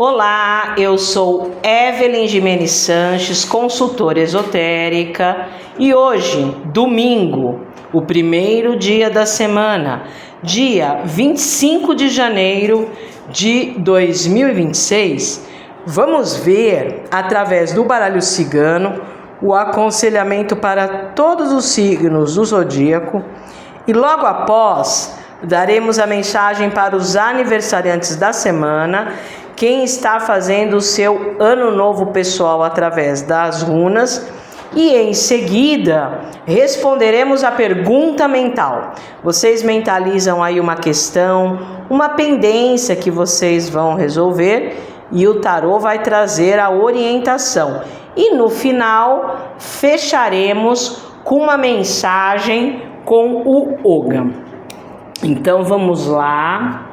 Olá, eu sou Evelyn Gimenez Sanches, consultora esotérica, e hoje, domingo, o primeiro dia da semana, dia 25 de janeiro de 2026, vamos ver, através do baralho cigano, o aconselhamento para todos os signos do zodíaco, e logo após daremos a mensagem para os aniversariantes da semana, quem está fazendo o seu ano novo pessoal através das runas, e em seguida responderemos a pergunta mental. Vocês mentalizam aí uma questão, uma pendência que vocês vão resolver, e o tarô vai trazer a orientação. E no final fecharemos com uma mensagem com o Ogam. Então vamos lá.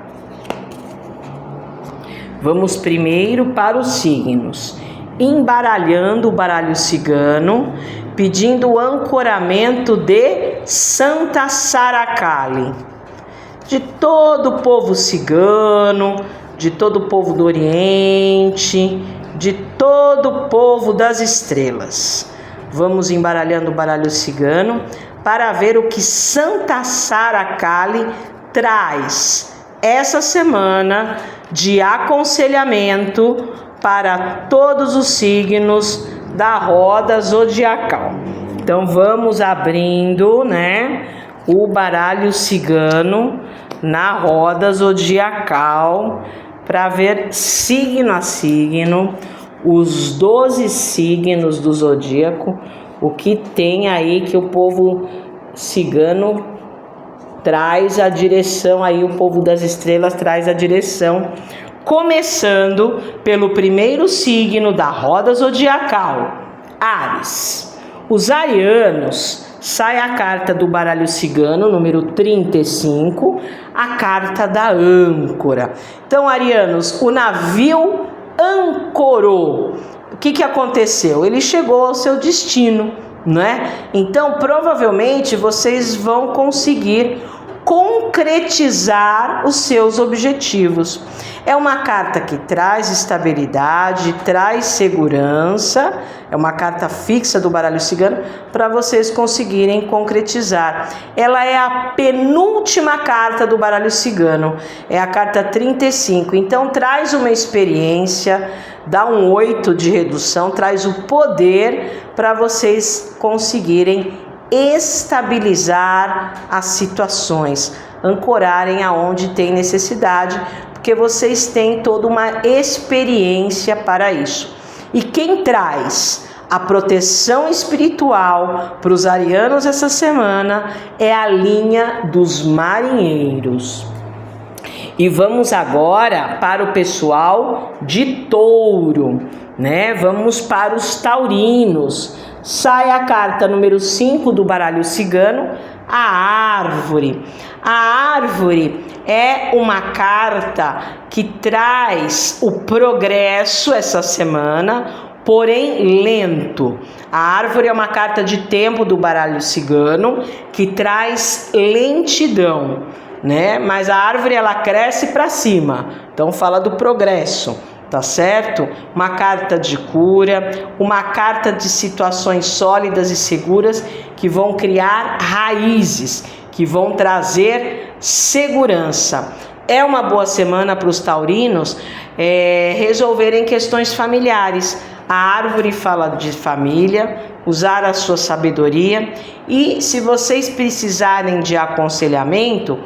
Vamos primeiro para os signos, embaralhando o baralho cigano, pedindo o ancoramento de Santa Sara Kali, de todo o povo cigano, de todo o povo do Oriente, de todo o povo das estrelas. Vamos embaralhando o baralho cigano para ver o que Santa Sara Kali traz essa semana de aconselhamento para todos os signos da roda zodiacal. Então vamos abrindo, o baralho cigano na roda zodiacal para ver signo a signo, os 12 signos do zodíaco, o que tem aí que o povo cigano traz a direção, aí o povo das estrelas traz a direção, começando pelo primeiro signo da roda zodiacal, Áries. Os arianos, sai a carta do baralho cigano, número 35, a carta da âncora. Então, arianos, o navio ancorou. O que aconteceu? Ele chegou ao seu destino, Então, provavelmente, vocês vão conseguir concretizar os seus objetivos. É uma carta que traz estabilidade, traz segurança, é uma carta fixa do baralho cigano para vocês conseguirem concretizar. Ela é a penúltima carta do baralho cigano, é a carta 35, então traz uma experiência, dá um 8 de redução, traz o poder para vocês conseguirem estabilizar as situações, ancorarem aonde tem necessidade, porque vocês têm toda uma experiência para isso. E quem traz a proteção espiritual para os arianos essa semana é a linha dos marinheiros. E vamos agora para o pessoal de Touro, Vamos para os taurinos. Sai a carta número 5 do baralho cigano, a árvore. A árvore é uma carta que traz o progresso essa semana, porém lento. A árvore é uma carta de tempo do baralho cigano que traz lentidão, Mas a árvore ela cresce para cima, então fala do progresso. Tá certo? Uma carta de cura, uma carta de situações sólidas e seguras que vão criar raízes, que vão trazer segurança. É uma boa semana para os taurinos resolverem questões familiares. A árvore fala de família, usar a sua sabedoria, e se vocês precisarem de aconselhamento,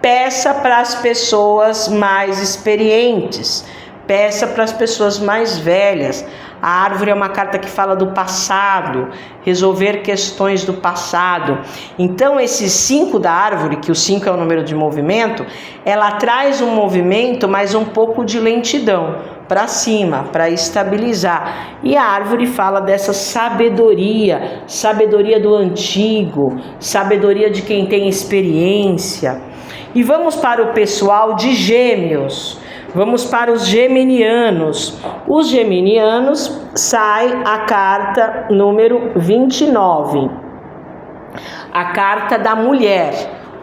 peça para as pessoas mais experientes. Peça para as pessoas mais velhas. A árvore é uma carta que fala do passado, resolver questões do passado. Então, esse 5 da árvore, que o 5 é o número de movimento, ela traz um movimento, mas um pouco de lentidão para cima, para estabilizar. E a árvore fala dessa sabedoria, sabedoria do antigo, sabedoria de quem tem experiência. E vamos para o pessoal de Gêmeos. Vamos para os geminianos. Os geminianos, sai a carta número 29. A carta da mulher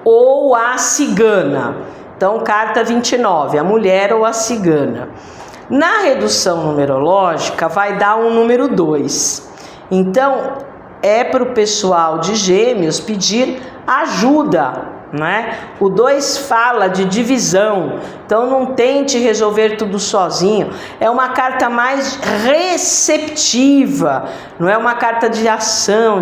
ou a cigana. Então, carta 29, a mulher ou a cigana. Na redução numerológica vai dar um número 2. Então, é para o pessoal de Gêmeos pedir ajuda, né? O 2 fala de divisão, então não tente resolver tudo sozinho. É uma carta mais receptiva, não é uma carta de ação,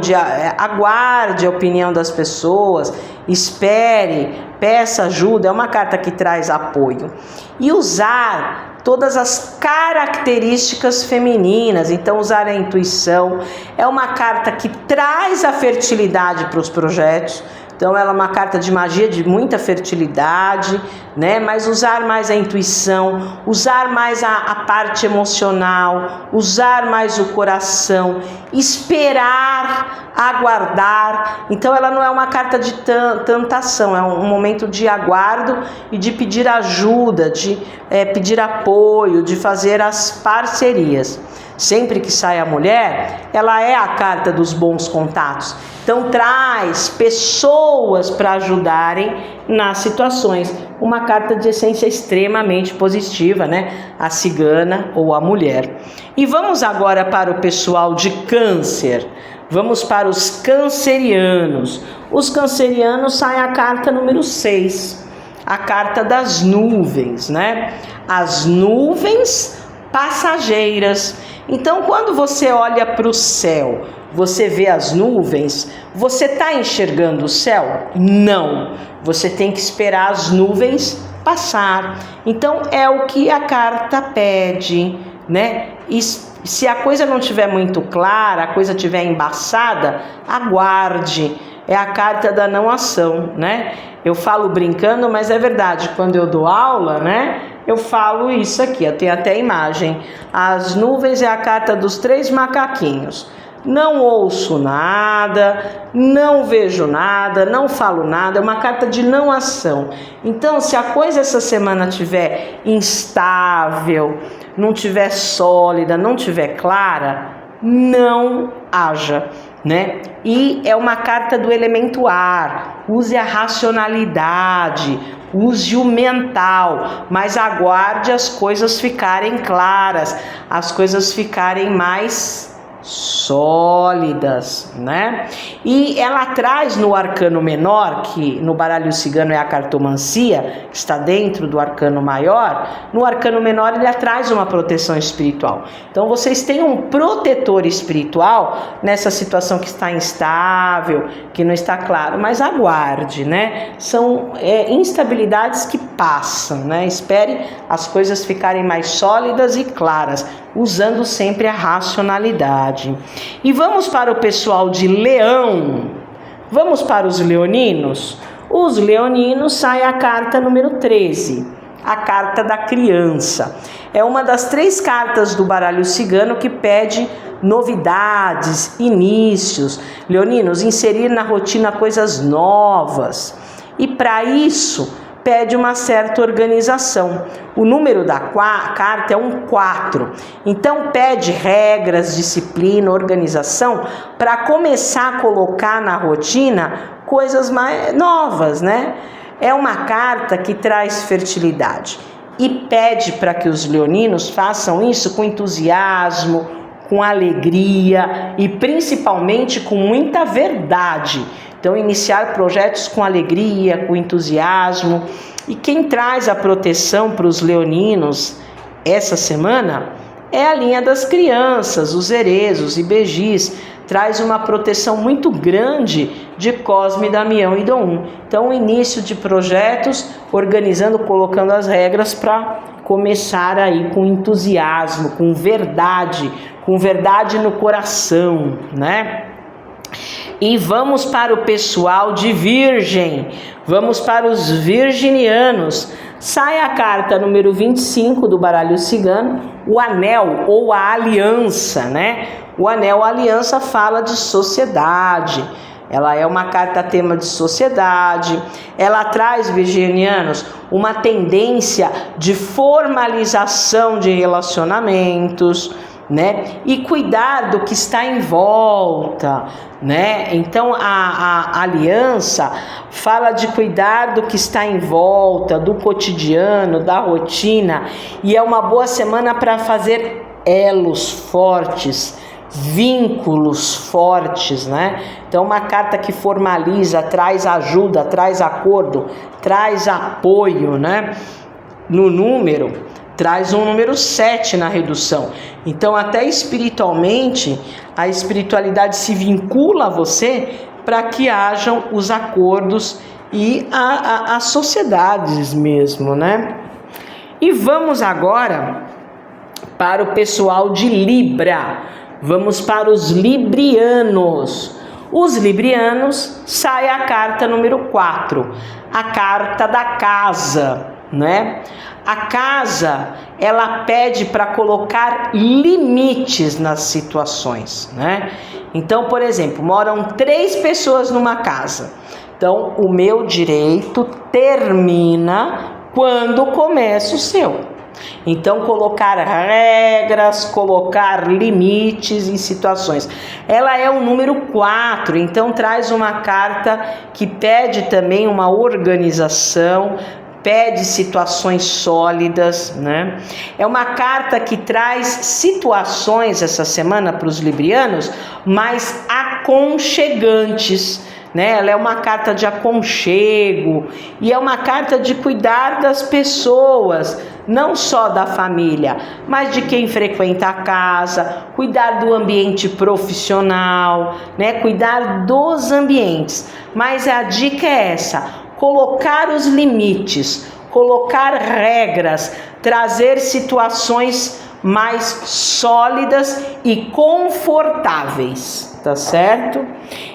aguarde a opinião das pessoas, espere, peça ajuda. É uma carta que traz apoio. E usar todas as características femininas, então usar a intuição. É uma carta que traz a fertilidade para os projetos. Então ela é uma carta de magia, de muita fertilidade, né? Mas usar mais a intuição, usar mais a parte emocional, usar mais o coração, esperar, aguardar. Então ela não é uma carta de tanta ação, é um momento de aguardo e de pedir ajuda, de pedir apoio, de fazer as parcerias. Sempre que sai a mulher, ela é a carta dos bons contatos. Então traz pessoas para ajudarem nas situações. Uma carta de essência extremamente positiva, né? A cigana ou a mulher. E vamos agora para o pessoal de Câncer. Vamos para os cancerianos. Os cancerianos sai a carta número 6. A carta das nuvens, né? As nuvens passageiras. Então, quando você olha para o céu, você vê as nuvens, você está enxergando o céu? Não. Você tem que esperar as nuvens passar. Então, é o que a carta pede, né? E se a coisa não estiver muito clara, a coisa estiver embaçada, aguarde. É a carta da não ação, né? Eu falo brincando, mas é verdade. Quando eu dou aula, né? Eu falo isso aqui, eu tenho até imagem. As nuvens é a carta dos 3 macaquinhos. Não ouço nada, não vejo nada, não falo nada. É uma carta de não ação. Então, se a coisa essa semana estiver instável, não estiver sólida, não estiver clara, não haja, né? E é uma carta do elemento ar. Use a racionalidade, use o mental, mas aguarde as coisas ficarem claras, as coisas ficarem mais sólidas, né? E ela traz no arcano menor, que no baralho cigano é a cartomancia, que está dentro do arcano maior. No arcano menor ele traz uma proteção espiritual. Então vocês têm um protetor espiritual nessa situação que está instável, que não está claro, mas aguarde, né? São instabilidades que passam, né? Espere as coisas ficarem mais sólidas e claras, usando sempre a racionalidade. E vamos para o pessoal de Leão. Vamos para os leoninos. Os leoninos sai a carta número 13, a carta da criança. É uma das 3 cartas do baralho cigano que pede novidades, inícios. Leoninos, inserir na rotina coisas novas. E para isso pede uma certa organização. O número da carta é um 4. Então pede regras, disciplina, organização para começar a colocar na rotina coisas mais novas, né? É uma carta que traz fertilidade e pede para que os leoninos façam isso com entusiasmo, com alegria e principalmente com muita verdade. Então, iniciar projetos com alegria, com entusiasmo. E quem traz a proteção para os leoninos essa semana é a linha das crianças, os Erezos e Begis. Traz uma proteção muito grande de Cosme, Damião e Dom. Então, o início de projetos, organizando, colocando as regras para começar aí com entusiasmo, com verdade no coração, né? E vamos para o pessoal de Virgem, vamos para os virginianos. Sai a carta número 25 do baralho cigano, o anel ou a aliança, né? O anel, a aliança, fala de sociedade. Ela é uma carta tema de sociedade. Ela traz, virginianos, uma tendência de formalização de relacionamentos, né? E cuidar do que está em volta, né? Então a aliança fala de cuidar do que está em volta, do cotidiano, da rotina, e é uma boa semana para fazer elos fortes, vínculos fortes, né? Então uma carta que formaliza, traz ajuda, traz acordo, traz apoio, né? No número, traz um número 7 na redução. Então até espiritualmente, a espiritualidade se vincula a você para que hajam os acordos e as sociedades mesmo, né? E vamos agora para o pessoal de Libra. Vamos para os librianos. Os librianos, sai a carta número 4, a carta da casa, né? A casa, ela pede para colocar limites nas situações, né? Então, por exemplo, moram 3 pessoas numa casa. Então, o meu direito termina quando começa o seu. Então, colocar regras, colocar limites em situações. Ela é o número 4, então traz uma carta que pede também uma organização, pede situações sólidas, né? É uma carta que traz situações essa semana para os librianos mais aconchegantes, né? Ela é uma carta de aconchego e é uma carta de cuidar das pessoas, não só da família, mas de quem frequenta a casa, cuidar do ambiente profissional, né? Cuidar dos ambientes. Mas a dica é essa: colocar os limites, colocar regras, trazer situações mais sólidas e confortáveis, tá certo?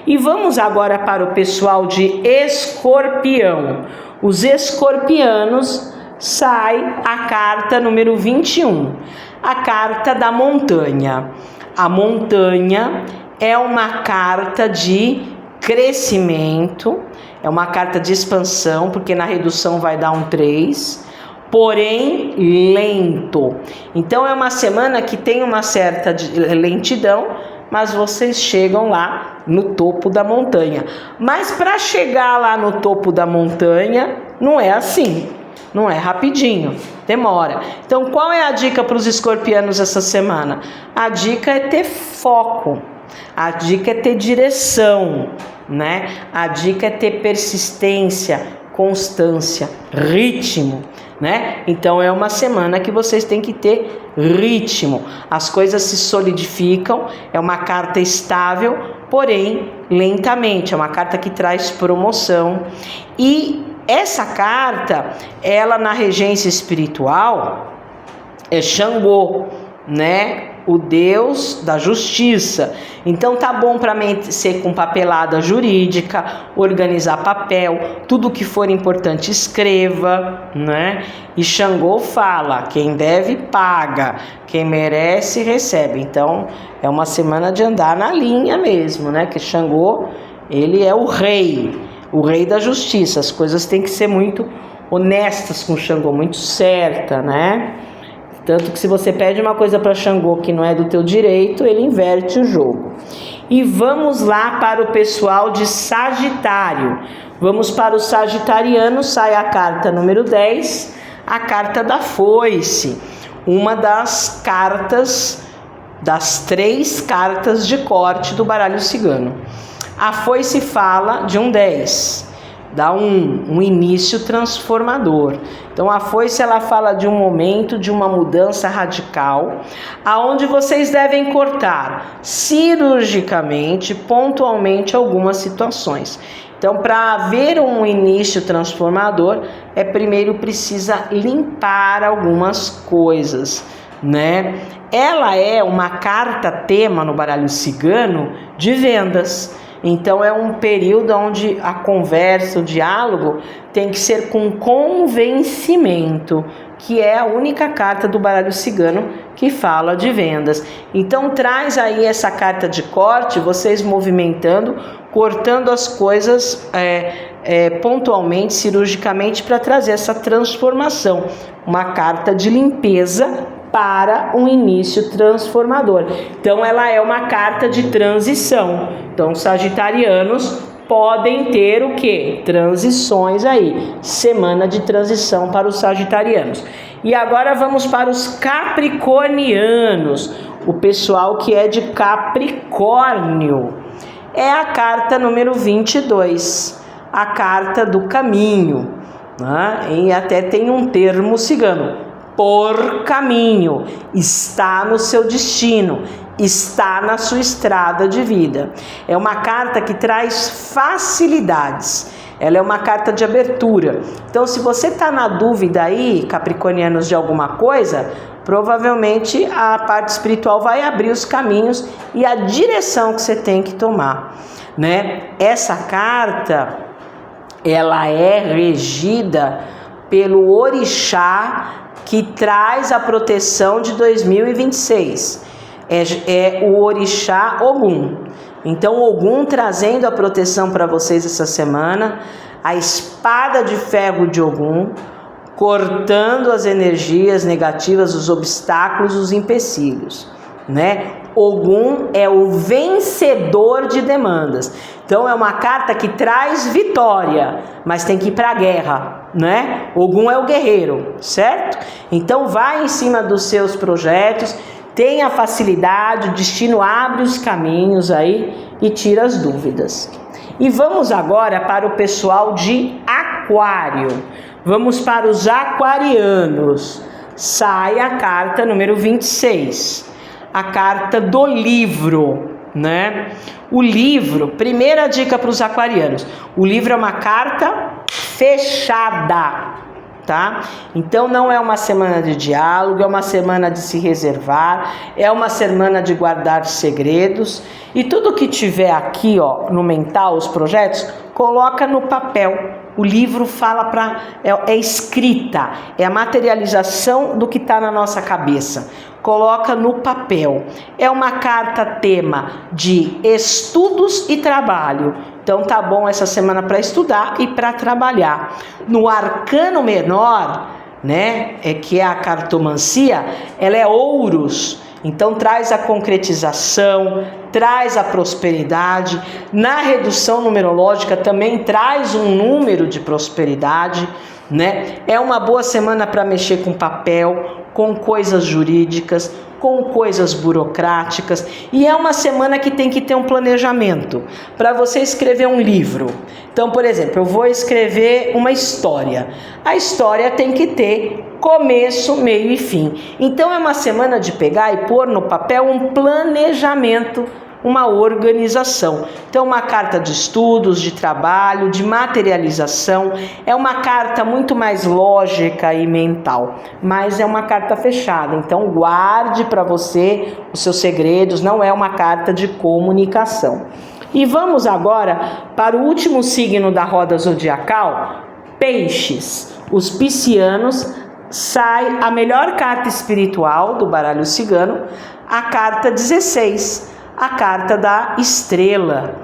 E vamos agora para o pessoal de Escorpião. Os escorpianos, sai a carta número 21, a carta da montanha. A montanha é uma carta de crescimento, é uma carta de expansão, porque na redução vai dar um 3, porém lento. Então é uma semana que tem uma certa lentidão, mas vocês chegam lá no topo da montanha. Mas para chegar lá no topo da montanha, não é assim, não é rapidinho, demora. Então qual é a dica para os escorpianos essa semana? A dica é ter foco, a dica é ter direção, né? A dica é ter persistência, constância, ritmo, né? Então é uma semana que vocês têm que ter ritmo. As coisas se solidificam, é uma carta estável, porém lentamente, é uma carta que traz promoção. E essa carta, ela na regência espiritual é Xangô, né? O Deus da justiça. Então tá bom para ser com papelada jurídica, organizar papel, tudo que for importante escreva, né? E Xangô fala: quem deve paga, quem merece recebe. Então é uma semana de andar na linha mesmo, né? Que Xangô, ele é o rei da justiça. As coisas têm que ser muito honestas com Xangô, muito certa, né? Tanto que se você pede uma coisa para Xangô que não é do teu direito, ele inverte o jogo. E vamos lá para o pessoal de Sagitário. Vamos para o sagitariano, sai a carta número 10, a carta da foice. Uma das cartas, das 3 cartas de corte do baralho cigano. A foice fala de um 10. Dá um início transformador. Então a foice, ela fala de um momento, de uma mudança radical, aonde vocês devem cortar cirurgicamente, pontualmente, algumas situações. Então, para haver um início transformador, primeiro precisa limpar algumas coisas, né? Ela é uma carta tema no baralho cigano de vendas. Então é um período onde a conversa, o diálogo tem que ser com convencimento, que é a única carta do baralho cigano que fala de vendas. Então traz aí essa carta de corte, vocês movimentando, cortando as coisas pontualmente, cirurgicamente, para trazer essa transformação. Uma carta de limpeza para um início transformador. Então ela é uma carta de transição. Então sagitarianos podem ter o quê? Transições aí, semana de transição para os sagitarianos. E agora vamos para os capricornianos, o pessoal que é de Capricórnio. É a carta número 22, a carta do caminho, né? E até tem um termo cigano, por caminho, está no seu destino, está na sua estrada de vida. É uma carta que traz facilidades, ela é uma carta de abertura. Então, se você está na dúvida aí, capricornianos, de alguma coisa, provavelmente a parte espiritual vai abrir os caminhos e a direção que você tem que tomar, né? Essa carta, ela é regida pelo orixá que traz a proteção de 2026. É o orixá Ogum. Então, Ogum trazendo a proteção para vocês essa semana, a espada de ferro de Ogum, cortando as energias negativas, os obstáculos, os empecilhos, né? Ogum é o vencedor de demandas. Então é uma carta que traz vitória, mas tem que ir para a guerra, né? Ogum é o guerreiro, certo? Então vai em cima dos seus projetos, tenha facilidade, o destino abre os caminhos aí e tira as dúvidas. E vamos agora para o pessoal de Aquário. Vamos para os aquarianos. Sai a carta número 26. A carta do livro, né? O livro, primeira dica para os aquarianos, o livro é uma carta fechada, tá? Então não é uma semana de diálogo, é uma semana de se reservar, é uma semana de guardar segredos, e tudo que tiver aqui, ó, no mental, os projetos, coloca no papel. O livro fala é escrita, é a materialização do que está na nossa cabeça. Coloca no papel. É uma carta tema de estudos e trabalho. Então tá bom essa semana para estudar e para trabalhar. No arcano menor, né, que é a cartomancia, ela é ouros. Então traz a concretização, traz a prosperidade. Na redução numerológica também traz um número de prosperidade, né? É uma boa semana para mexer com papel, com coisas jurídicas, com coisas burocráticas, e é uma semana que tem que ter um planejamento para você escrever um livro. Então, por exemplo, eu vou escrever uma história. A história tem que ter começo, meio e fim. Então é uma semana de pegar e pôr no papel um planejamento, uma organização. Então uma carta de estudos, de trabalho, de materialização, é uma carta muito mais lógica e mental, mas é uma carta fechada. Então guarde para você os seus segredos, não é uma carta de comunicação. E vamos agora para o último signo da roda zodiacal, Peixes. Os piscianos, sai a melhor carta espiritual do baralho cigano, a carta 16, a carta da estrela.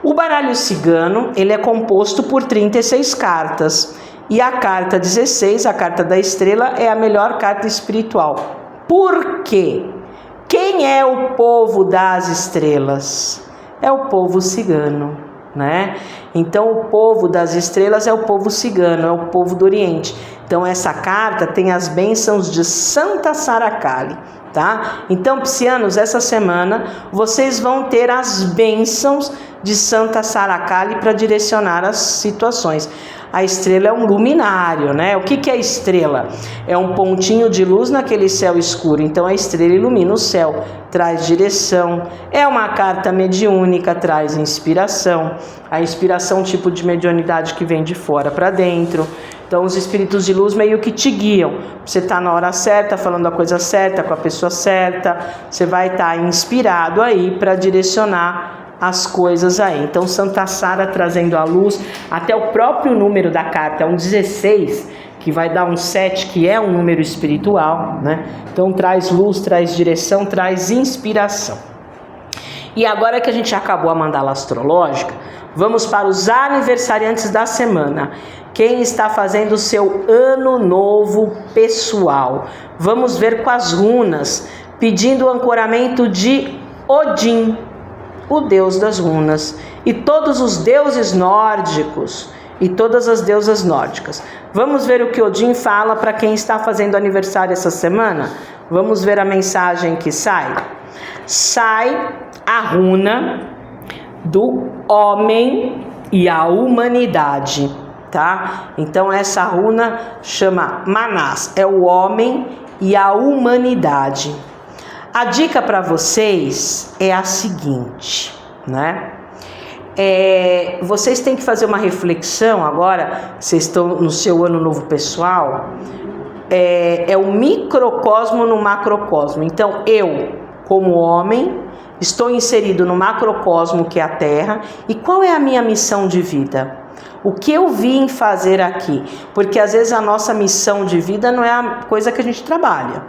O baralho cigano, ele é composto por 36 cartas, e a carta 16, a carta da estrela, é a melhor carta espiritual. Por quê? Quem é o povo das estrelas? É o povo cigano, né? Então o povo das estrelas é o povo cigano, é o povo do Oriente. Então essa carta tem as bênçãos de Santa Sara Kali, tá? Então, piscianos, essa semana vocês vão ter as bênçãos de Santa Sara Kali para direcionar as situações. A estrela é um luminário, né? O que é estrela? É um pontinho de luz naquele céu escuro. Então a estrela ilumina o céu, traz direção. É uma carta mediúnica, traz inspiração. A inspiração é um tipo de mediunidade que vem de fora para dentro. Então os espíritos de luz meio que te guiam. Você está na hora certa, falando a coisa certa, com a pessoa certa. Você vai estar inspirado aí para direcionar as coisas aí. Então Santa Sara trazendo a luz, até o próprio número da carta é um 16, que vai dar um 7, que é um número espiritual, né? Então traz luz, traz direção, traz inspiração. E agora que a gente acabou a mandala astrológica, vamos para os aniversariantes da semana. quem está fazendo o seu ano novo pessoal. Vamos ver com as runas, pedindo o ancoramento de Odin, o deus das runas, e todos os deuses nórdicos e todas as deusas nórdicas. Vamos ver o que Odin fala para quem está fazendo aniversário essa semana? Vamos ver a mensagem que sai. Sai a runa do homem e a humanidade, tá? Então essa runa chama Manás, é o homem e a humanidade. A dica para vocês é a seguinte, né? Vocês têm que fazer uma reflexão agora, vocês estão no seu ano novo pessoal, é o microcosmo no macrocosmo. Então eu, como homem, estou inserido no macrocosmo que é a Terra, e qual é a minha missão de vida? O que eu vim fazer aqui? Porque às vezes a nossa missão de vida não é a coisa que a gente trabalha.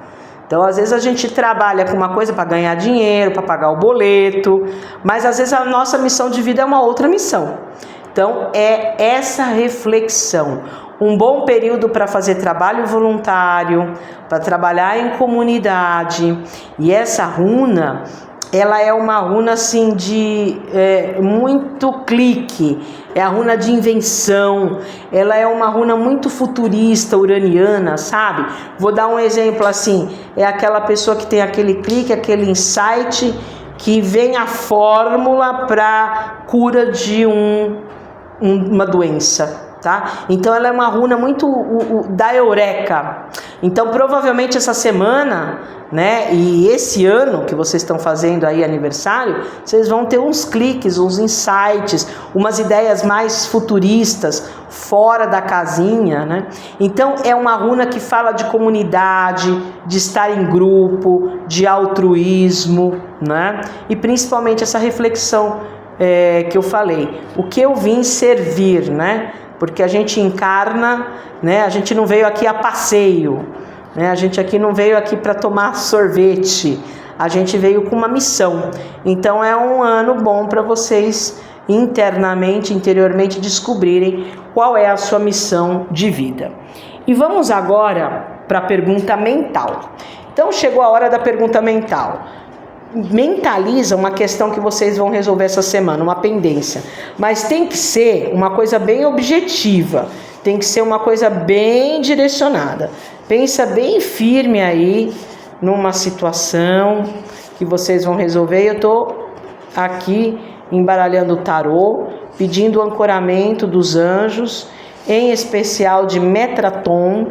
Então, às vezes a gente trabalha com uma coisa para ganhar dinheiro, para pagar o boleto, mas às vezes a nossa missão de vida é uma outra missão. Então, é essa reflexão. Um bom período para fazer trabalho voluntário, para trabalhar em comunidade. E essa runa, ela é uma runa assim de muito clique, é a runa de invenção, ela é uma runa muito futurista, uraniana, sabe? Vou dar um exemplo assim, é aquela pessoa que tem aquele clique, aquele insight, que vem a fórmula para cura de uma doença. Tá? Então ela é uma runa muito da eureka. Então provavelmente essa semana, né, e esse ano que vocês estão fazendo aí aniversário, vocês vão ter uns cliques, uns insights, umas ideias mais futuristas, fora da casinha, né? Então é uma runa que fala de comunidade, de estar em grupo, de altruísmo, né? E principalmente essa reflexão que eu falei, o que eu vim servir, né? Porque a gente encarna, né? A gente não veio aqui a passeio, né? A gente aqui não veio aqui para tomar sorvete, a gente veio com uma missão. Então é um ano bom para vocês internamente, interiormente descobrirem qual é a sua missão de vida. E vamos agora para a pergunta mental. Então chegou a hora da pergunta mental. Mentaliza uma questão que vocês vão resolver essa semana, uma pendência, mas tem que ser uma coisa bem objetiva, tem que ser uma coisa bem direcionada. Pensa bem firme aí numa situação que vocês vão resolver. Eu estou aqui embaralhando o tarô, pedindo o ancoramento dos anjos, em especial de Metatron,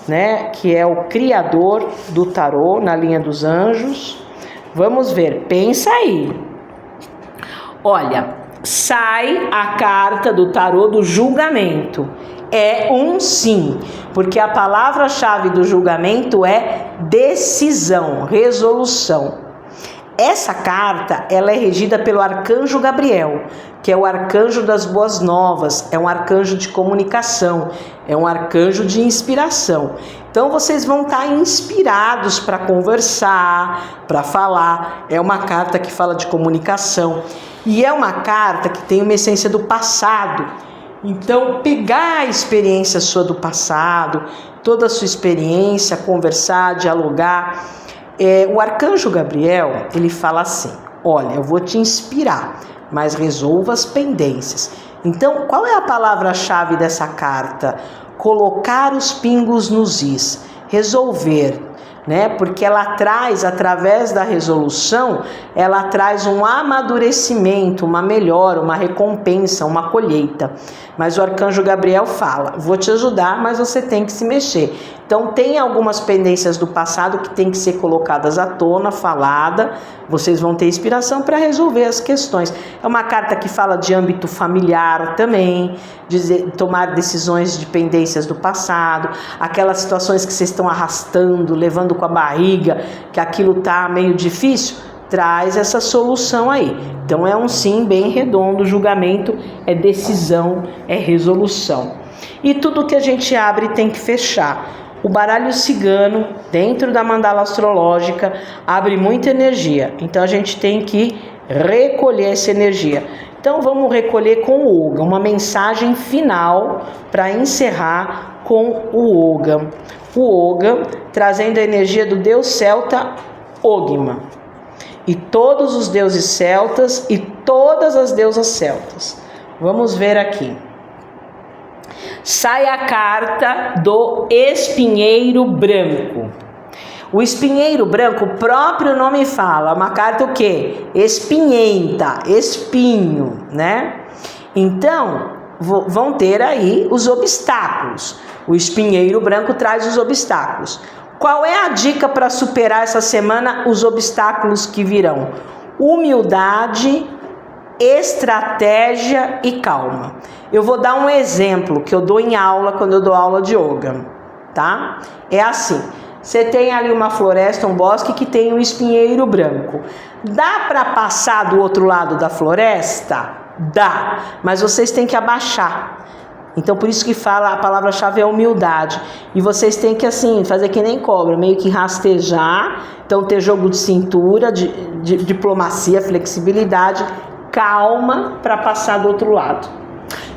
né, que é o criador do tarô na linha dos anjos. Vamos ver, pensa aí. Olha, sai a carta do tarô do julgamento. É um sim, porque a palavra-chave do julgamento é decisão, resolução. Essa carta, ela é regida pelo arcanjo Gabriel, que é o arcanjo das boas novas, é um arcanjo de comunicação, é um arcanjo de inspiração. Então vocês vão estar inspirados para conversar, para falar. É uma carta que fala de comunicação e é uma carta que tem uma essência do passado. Então pegar a experiência sua do passado, toda a sua experiência, conversar, dialogar. O arcanjo Gabriel, ele fala assim: olha, eu vou te inspirar, mas resolva as pendências. Então, qual é a palavra-chave dessa carta? Colocar os pingos nos is, resolver, né? Porque ela traz, através da resolução, ela traz um amadurecimento, uma melhora, uma recompensa, uma colheita. Mas o arcanjo Gabriel fala: vou te ajudar, mas você tem que se mexer. Então tem algumas pendências do passado que tem que ser colocadas à tona, falada. Vocês vão ter inspiração para resolver as questões. É uma carta que fala de âmbito familiar também, tomar decisões de pendências do passado, aquelas situações que vocês estão arrastando, levando com a barriga, que aquilo tá meio difícil. Traz essa solução aí. Então é um sim bem redondo, julgamento é decisão, é resolução. E tudo que a gente abre tem que fechar. O baralho cigano, dentro da mandala astrológica, abre muita energia. Então a gente tem que recolher essa energia. Então vamos recolher com o Oga, uma mensagem final para encerrar com o Oga. O Oga trazendo a energia do deus celta Ogma e todos os deuses celtas e todas as deusas celtas. Vamos ver aqui. Sai a carta do espinheiro branco. O espinheiro branco, o próprio nome fala, uma carta o quê? Espinhenta, espinho, né? Então, vão ter aí os obstáculos. O espinheiro branco traz os obstáculos. Qual é a dica para superar essa semana os obstáculos que virão? Humildade, estratégia e calma. Eu vou dar um exemplo que eu dou em aula quando eu dou aula de yoga, tá? É assim, você tem ali uma floresta, um bosque que tem um espinheiro branco. Dá para passar do outro lado da floresta? Dá, mas vocês têm que abaixar. Então por isso que fala, a palavra-chave é humildade. E vocês têm que assim, fazer que nem cobra, meio que rastejar, então ter jogo de cintura, de diplomacia, flexibilidade, calma para passar do outro lado.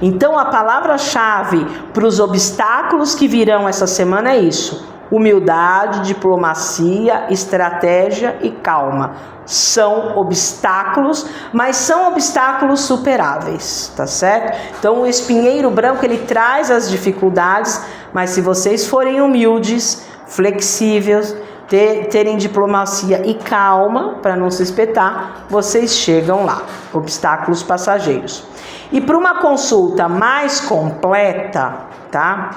Então a palavra-chave para os obstáculos que virão essa semana é isso: humildade, diplomacia, estratégia e calma. São obstáculos, mas são obstáculos superáveis, tá certo? Então o espinheiro branco ele traz as dificuldades, mas se vocês forem humildes, flexíveis, terem diplomacia e calma para não se espetar, vocês chegam lá. Obstáculos passageiros. E para uma consulta mais completa, tá?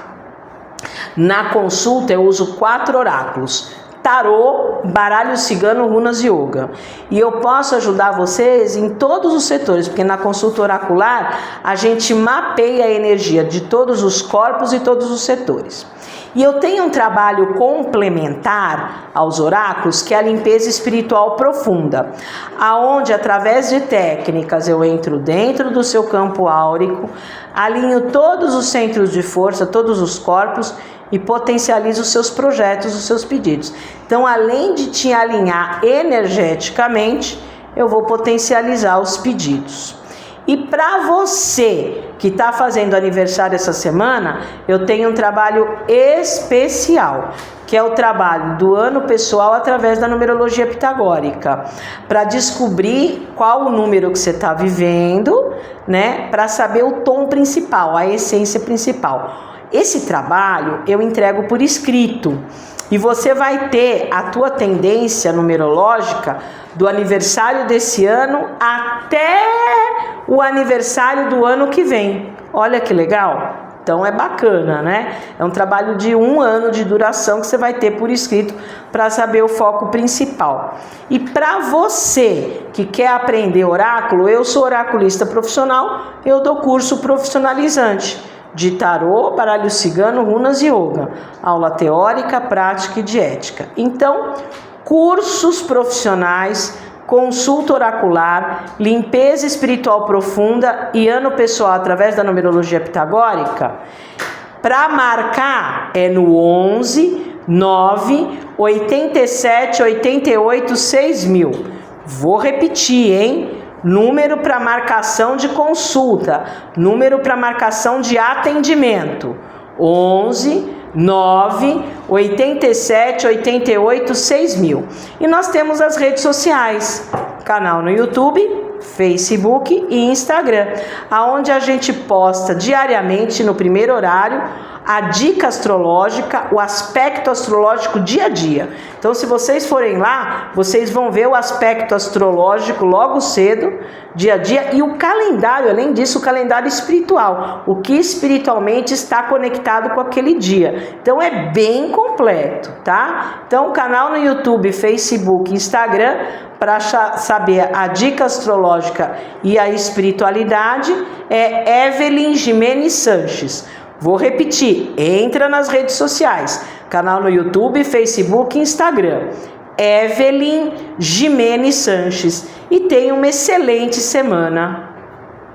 Na consulta eu uso 4 oráculos: tarô, baralho cigano, runas e yoga. E eu posso ajudar vocês em todos os setores, porque na consulta oracular a gente mapeia a energia de todos os corpos e todos os setores. E eu tenho um trabalho complementar aos oráculos, que é a limpeza espiritual profunda, aonde através de técnicas eu entro dentro do seu campo áurico, alinho todos os centros de força, todos os corpos e potencializo os seus projetos, os seus pedidos. Então, além de te alinhar energeticamente, eu vou potencializar os pedidos. E para você que está fazendo aniversário essa semana, eu tenho um trabalho especial, que é o trabalho do ano pessoal através da numerologia pitagórica, para descobrir qual o número que você está vivendo, né? Para saber o tom principal, a essência principal. Esse trabalho eu entrego por escrito e você vai ter a tua tendência numerológica do aniversário desse ano até o aniversário do ano que vem. Olha que legal! Então é bacana, né? É um trabalho de 1 ano de duração que você vai ter por escrito para saber o foco principal. E para você que quer aprender oráculo, eu sou oraculista profissional, eu dou curso profissionalizante de tarô, baralho cigano, runas e yoga. Aula teórica, prática e de ética. Então, cursos profissionais, consulta oracular, limpeza espiritual profunda e ano pessoal através da numerologia pitagórica. Para marcar é no 11 9 87 88 6000. Vou repetir, hein? Número para marcação de consulta, número para marcação de atendimento: 11 9 87 88 6000. E nós temos as redes sociais, canal no YouTube, Facebook e Instagram, aonde a gente posta diariamente no primeiro horário a dica astrológica, o aspecto astrológico dia a dia. Então, se vocês forem lá, vocês vão ver o aspecto astrológico logo cedo, dia a dia, e o calendário, além disso, o calendário espiritual, o que espiritualmente está conectado com aquele dia. Então, é bem completo, tá? Então, o canal no YouTube, Facebook, Instagram, para saber a dica astrológica e a espiritualidade, é Evelyn Jimenez Sanches. Vou repetir, entra nas redes sociais, canal no YouTube, Facebook e Instagram, Evelyn Jimenez Sanches, e tenha uma excelente semana.